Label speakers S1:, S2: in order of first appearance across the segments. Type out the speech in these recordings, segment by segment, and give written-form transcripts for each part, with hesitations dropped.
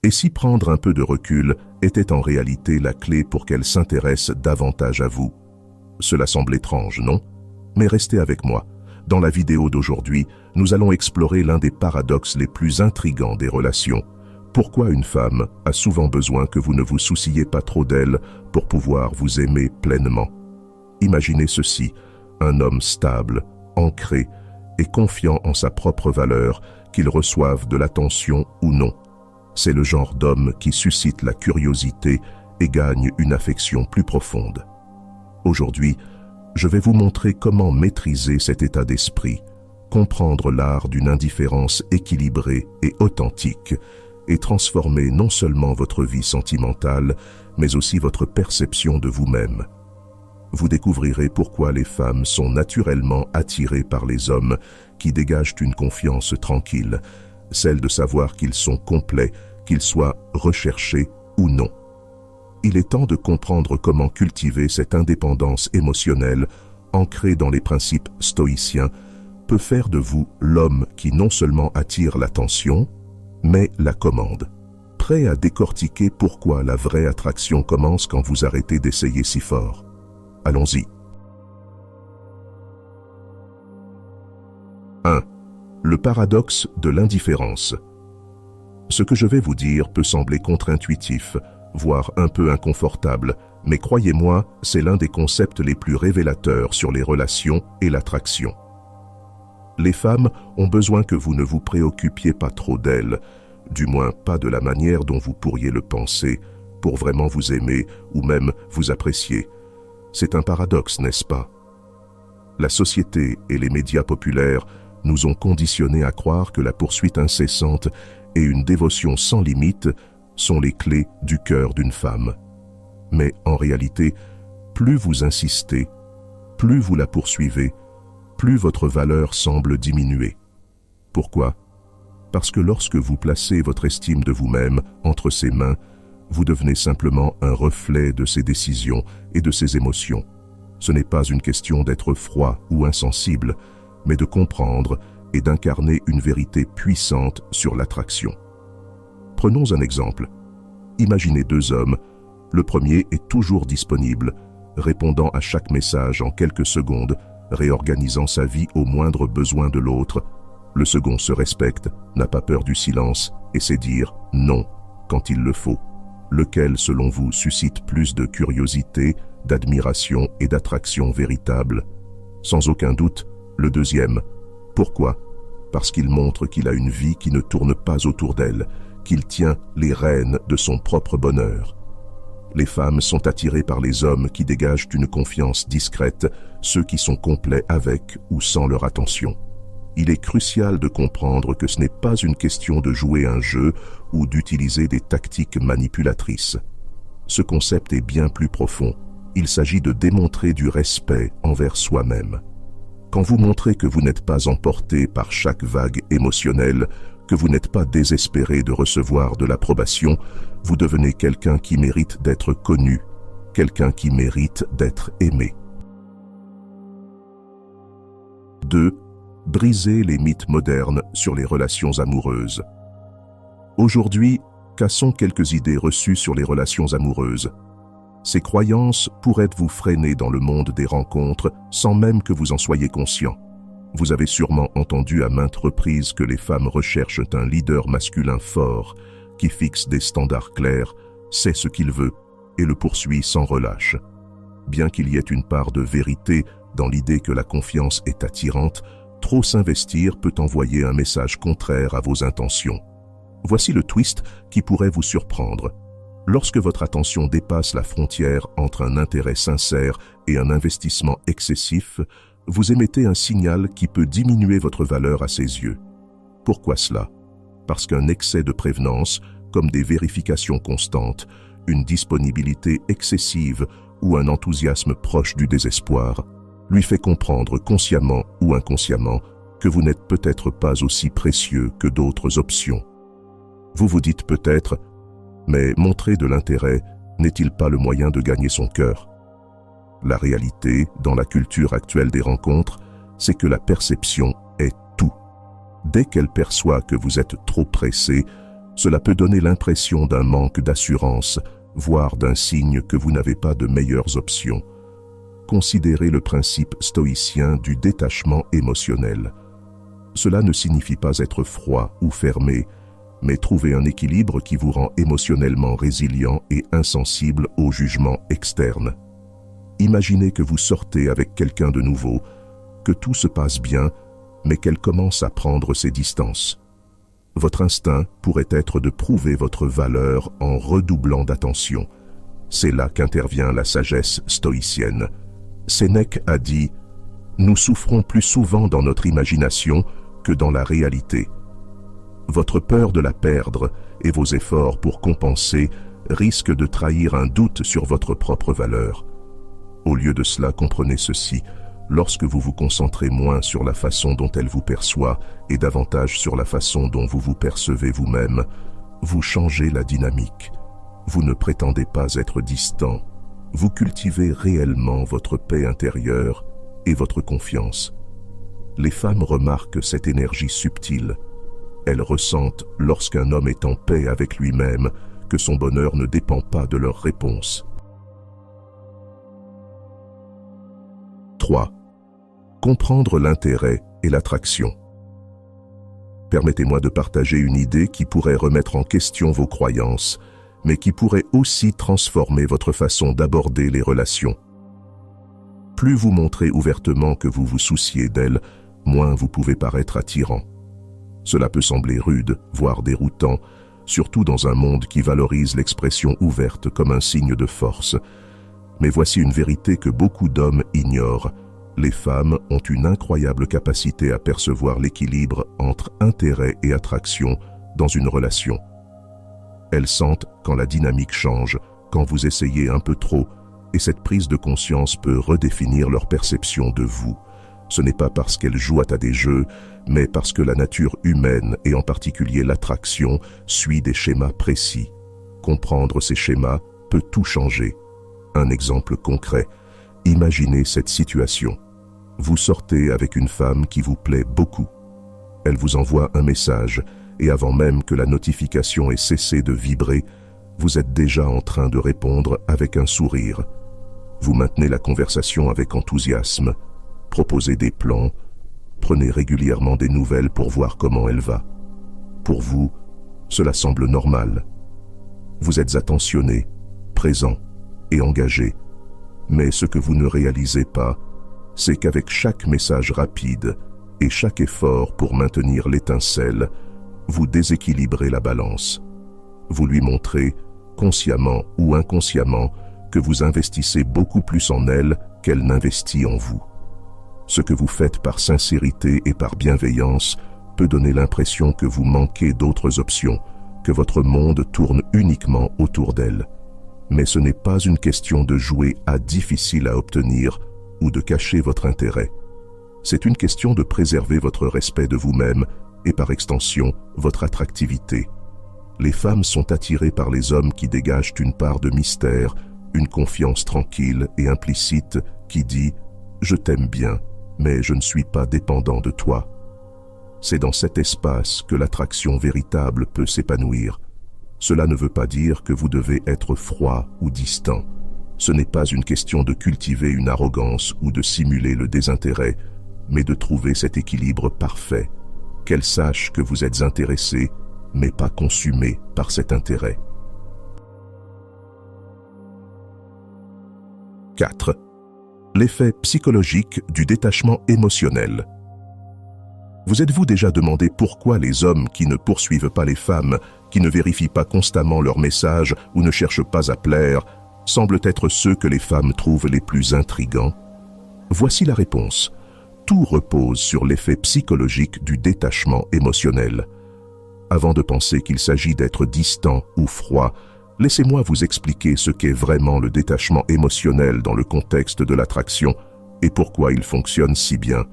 S1: Et si prendre un peu de recul était en réalité la clé pour qu'elle s'intéresse davantage à vous? Cela semble étrange, non? Mais restez avec moi. Dans la vidéo d'aujourd'hui, nous allons explorer l'un des paradoxes les plus intrigants des relations. Pourquoi une femme a souvent besoin que vous ne vous souciez pas trop d'elle pour pouvoir vous aimer pleinement? Imaginez ceci, un homme stable, ancré et confiant en sa propre valeur, qu'il reçoive de l'attention ou non. C'est le genre d'homme qui suscite la curiosité et gagne une affection plus profonde. Aujourd'hui, je vais vous montrer comment maîtriser cet état d'esprit, comprendre l'art d'une indifférence équilibrée et authentique, et transformer non seulement votre vie sentimentale, mais aussi votre perception de vous-même. Vous découvrirez pourquoi les femmes sont naturellement attirées par les hommes qui dégagent une confiance tranquille, celle de savoir qu'ils sont complets, qu'ils soient recherchés ou non. Il est temps de comprendre comment cultiver cette indépendance émotionnelle, ancrée dans les principes stoïciens, peut faire de vous l'homme qui non seulement attire l'attention, mais la commande. Prêt à décortiquer pourquoi la vraie attraction commence quand vous arrêtez d'essayer si fort. Allons-y. 1. Le paradoxe de l'indifférence. Ce que je vais vous dire peut sembler contre-intuitif, voire un peu inconfortable, mais croyez-moi, c'est l'un des concepts les plus révélateurs sur les relations et l'attraction. Les femmes ont besoin que vous ne vous préoccupiez pas trop d'elles, du moins pas de la manière dont vous pourriez le penser, pour vraiment vous aimer ou même vous apprécier. C'est un paradoxe, n'est-ce pas? La société et les médias populaires nous ont conditionnés à croire que la poursuite incessante et une dévotion sans limite sont les clés du cœur d'une femme. Mais en réalité, plus vous insistez, plus vous la poursuivez, plus votre valeur semble diminuer. Pourquoi? Parce que lorsque vous placez votre estime de vous-même entre ses mains, vous devenez simplement un reflet de ses décisions et de ses émotions. Ce n'est pas une question d'être froid ou insensible, mais de comprendre et d'incarner une vérité puissante sur l'attraction. Prenons un exemple. Imaginez deux hommes. Le premier est toujours disponible, répondant à chaque message en quelques secondes, réorganisant sa vie au moindre besoin de l'autre. Le second se respecte, n'a pas peur du silence et sait dire non quand il le faut. Lequel, selon vous, suscite plus de curiosité, d'admiration et d'attraction véritable? Sans aucun doute, le deuxième. Pourquoi? Parce qu'il montre qu'il a une vie qui ne tourne pas autour d'elle, qu'il tient les rênes de son propre bonheur. Les femmes sont attirées par les hommes qui dégagent une confiance discrète, ceux qui sont complets avec ou sans leur attention. Il est crucial de comprendre que ce n'est pas une question de jouer un jeu ou d'utiliser des tactiques manipulatrices. Ce concept est bien plus profond. Il s'agit de démontrer du respect envers soi-même. Quand vous montrez que vous n'êtes pas emporté par chaque vague émotionnelle, que vous n'êtes pas désespéré de recevoir de l'approbation, vous devenez quelqu'un qui mérite d'être connu, quelqu'un qui mérite d'être aimé. 2. Briser les mythes modernes sur les relations amoureuses. Aujourd'hui, cassons quelques idées reçues sur les relations amoureuses. Ces croyances pourraient vous freiner dans le monde des rencontres sans même que vous en soyez conscient. Vous avez sûrement entendu à maintes reprises que les femmes recherchent un leader masculin fort, qui fixe des standards clairs, sait ce qu'il veut et le poursuit sans relâche. Bien qu'il y ait une part de vérité dans l'idée que la confiance est attirante, trop s'investir peut envoyer un message contraire à vos intentions. Voici le twist qui pourrait vous surprendre. Lorsque votre attention dépasse la frontière entre un intérêt sincère et un investissement excessif, vous émettez un signal qui peut diminuer votre valeur à ses yeux. Pourquoi cela? Parce qu'un excès de prévenance, comme des vérifications constantes, une disponibilité excessive ou un enthousiasme proche du désespoir, lui fait comprendre consciemment ou inconsciemment que vous n'êtes peut-être pas aussi précieux que d'autres options. Vous vous dites peut-être, mais montrer de l'intérêt n'est-il pas le moyen de gagner son cœur? La réalité, dans la culture actuelle des rencontres, c'est que la perception est tout. Dès qu'elle perçoit que vous êtes trop pressé, Cela peut donner l'impression d'un manque d'assurance, voire d'un signe que vous n'avez pas de meilleures options. Considérez le principe stoïcien du détachement émotionnel. Cela ne signifie pas être froid ou fermé, mais trouver un équilibre qui vous rend émotionnellement résilient et insensible aux jugements externes. Imaginez que vous sortez avec quelqu'un de nouveau, que tout se passe bien, mais qu'elle commence à prendre ses distances. Votre instinct pourrait être de prouver votre valeur en redoublant d'attention. C'est là qu'intervient la sagesse stoïcienne. Sénèque a dit « Nous souffrons plus souvent dans notre imagination que dans la réalité. » Votre peur de la perdre et vos efforts pour compenser risquent de trahir un doute sur votre propre valeur. Au lieu de cela, comprenez ceci. Lorsque vous vous concentrez moins sur la façon dont elle vous perçoit et davantage sur la façon dont vous vous percevez vous-même, vous changez la dynamique. Vous ne prétendez pas être distant. Vous cultivez réellement votre paix intérieure et votre confiance. Les femmes remarquent cette énergie subtile. Elles ressentent, lorsqu'un homme est en paix avec lui-même, que son bonheur ne dépend pas de leur réponse. 3. Comprendre l'intérêt et l'attraction. Permettez-moi de partager une idée qui pourrait remettre en question vos croyances, mais qui pourrait aussi transformer votre façon d'aborder les relations. Plus vous montrez ouvertement que vous vous souciez d'elle, moins vous pouvez paraître attirant. Cela peut sembler rude, voire déroutant, surtout dans un monde qui valorise l'expression ouverte comme un signe de force. Mais voici une vérité que beaucoup d'hommes ignorent. Les femmes ont une incroyable capacité à percevoir l'équilibre entre intérêt et attraction dans une relation. Elles sentent quand la dynamique change, quand vous essayez un peu trop, et cette prise de conscience peut redéfinir leur perception de vous. Ce n'est pas parce qu'elles jouent à des jeux, mais parce que la nature humaine, et en particulier l'attraction, suit des schémas précis. Comprendre ces schémas peut tout changer. Un exemple concret. Imaginez cette situation. Vous sortez avec une femme qui vous plaît beaucoup. Elle vous envoie un message, et avant même que la notification ait cessé de vibrer, vous êtes déjà en train de répondre avec un sourire. Vous maintenez la conversation avec enthousiasme, proposez des plans, prenez régulièrement des nouvelles pour voir comment elle va. Pour vous, cela semble normal. Vous êtes attentionné, présent et engagé. Mais ce que vous ne réalisez pas, c'est qu'avec chaque message rapide et chaque effort pour maintenir l'étincelle, vous déséquilibrez la balance. Vous lui montrez, consciemment ou inconsciemment, que vous investissez beaucoup plus en elle qu'elle n'investit en vous. Ce que vous faites par sincérité et par bienveillance peut donner l'impression que vous manquez d'autres options, que votre monde tourne uniquement autour d'elle. Mais ce n'est pas une question de jouer à difficile à obtenir ou de cacher votre intérêt. C'est une question de préserver votre respect de vous-même et par extension, votre attractivité. Les femmes sont attirées par les hommes qui dégagent une part de mystère, une confiance tranquille et implicite qui dit « Je t'aime bien, mais je ne suis pas dépendant de toi ». C'est dans cet espace que l'attraction véritable peut s'épanouir. Cela ne veut pas dire que vous devez être froid ou distant. Ce n'est pas une question de cultiver une arrogance ou de simuler le désintérêt, mais de trouver cet équilibre parfait, qu'elle sache que vous êtes intéressé, mais pas consumé par cet intérêt. 4. L'effet psychologique du détachement émotionnel. Vous êtes-vous déjà demandé pourquoi les hommes qui ne poursuivent pas les femmes, qui ne vérifient pas constamment leurs messages ou ne cherchent pas à plaire, semblent être ceux que les femmes trouvent les plus intrigants? Voici la réponse. Tout repose sur l'effet psychologique du détachement émotionnel. Avant de penser qu'il s'agit d'être distant ou froid, laissez-moi vous expliquer ce qu'est vraiment le détachement émotionnel dans le contexte de l'attraction et pourquoi il fonctionne si bien.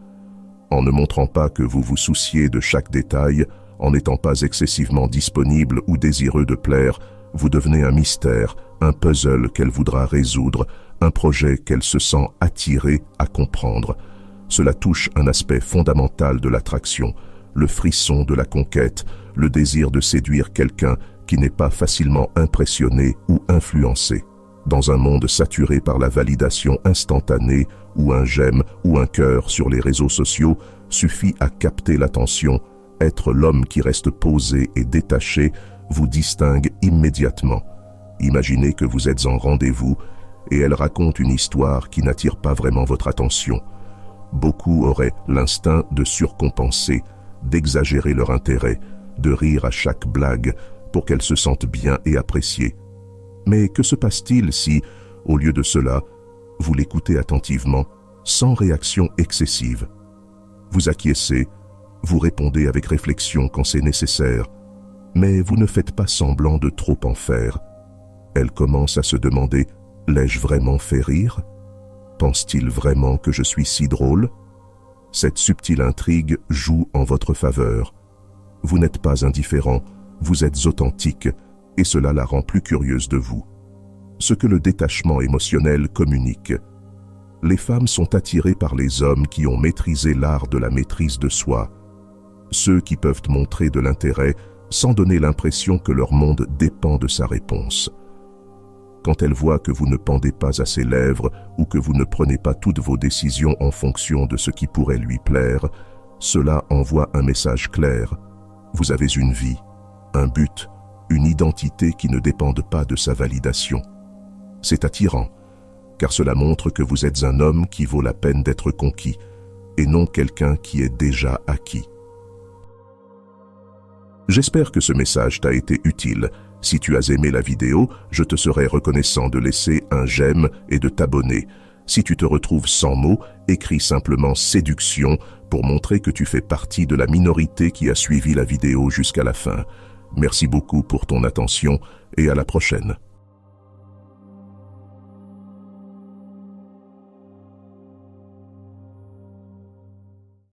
S1: En ne montrant pas que vous vous souciez de chaque détail, en n'étant pas excessivement disponible ou désireux de plaire, vous devenez un mystère, un puzzle qu'elle voudra résoudre, un projet qu'elle se sent attirée à comprendre. Cela touche un aspect fondamental de l'attraction, le frisson de la conquête, le désir de séduire quelqu'un qui n'est pas facilement impressionné ou influencé. Dans un monde saturé par la validation instantanée, où un j'aime ou un cœur sur les réseaux sociaux suffit à capter l'attention, être l'homme qui reste posé et détaché vous distingue immédiatement. Imaginez que vous êtes en rendez-vous et elle raconte une histoire qui n'attire pas vraiment votre attention. Beaucoup auraient l'instinct de surcompenser, d'exagérer leur intérêt, de rire à chaque blague pour qu'elle se sente bien et appréciée. Mais que se passe-t-il si, au lieu de cela, vous l'écoutez attentivement, sans réaction excessive? Vous acquiescez, vous répondez avec réflexion quand c'est nécessaire, mais vous ne faites pas semblant de trop en faire. Elle commence à se demander « L'ai-je vraiment fait rire? Pense-t-il vraiment que je suis si drôle ?» Cette subtile intrigue joue en votre faveur. Vous n'êtes pas indifférent, vous êtes authentique, et cela la rend plus curieuse de vous. Ce que le détachement émotionnel communique. Les femmes sont attirées par les hommes qui ont maîtrisé l'art de la maîtrise de soi. Ceux qui peuvent montrer de l'intérêt sans donner l'impression que leur monde dépend de sa réponse. Quand elle voit que vous ne pendez pas à ses lèvres ou que vous ne prenez pas toutes vos décisions en fonction de ce qui pourrait lui plaire, cela envoie un message clair. Vous avez une vie, un but, une identité qui ne dépendent pas de sa validation. C'est attirant, car cela montre que vous êtes un homme qui vaut la peine d'être conquis, et non quelqu'un qui est déjà acquis. J'espère que ce message t'a été utile. Si tu as aimé la vidéo, je te serai reconnaissant de laisser un j'aime et de t'abonner. Si tu te retrouves sans mots, écris simplement séduction pour montrer que tu fais partie de la minorité qui a suivi la vidéo jusqu'à la fin. Merci beaucoup pour ton attention et à la prochaine.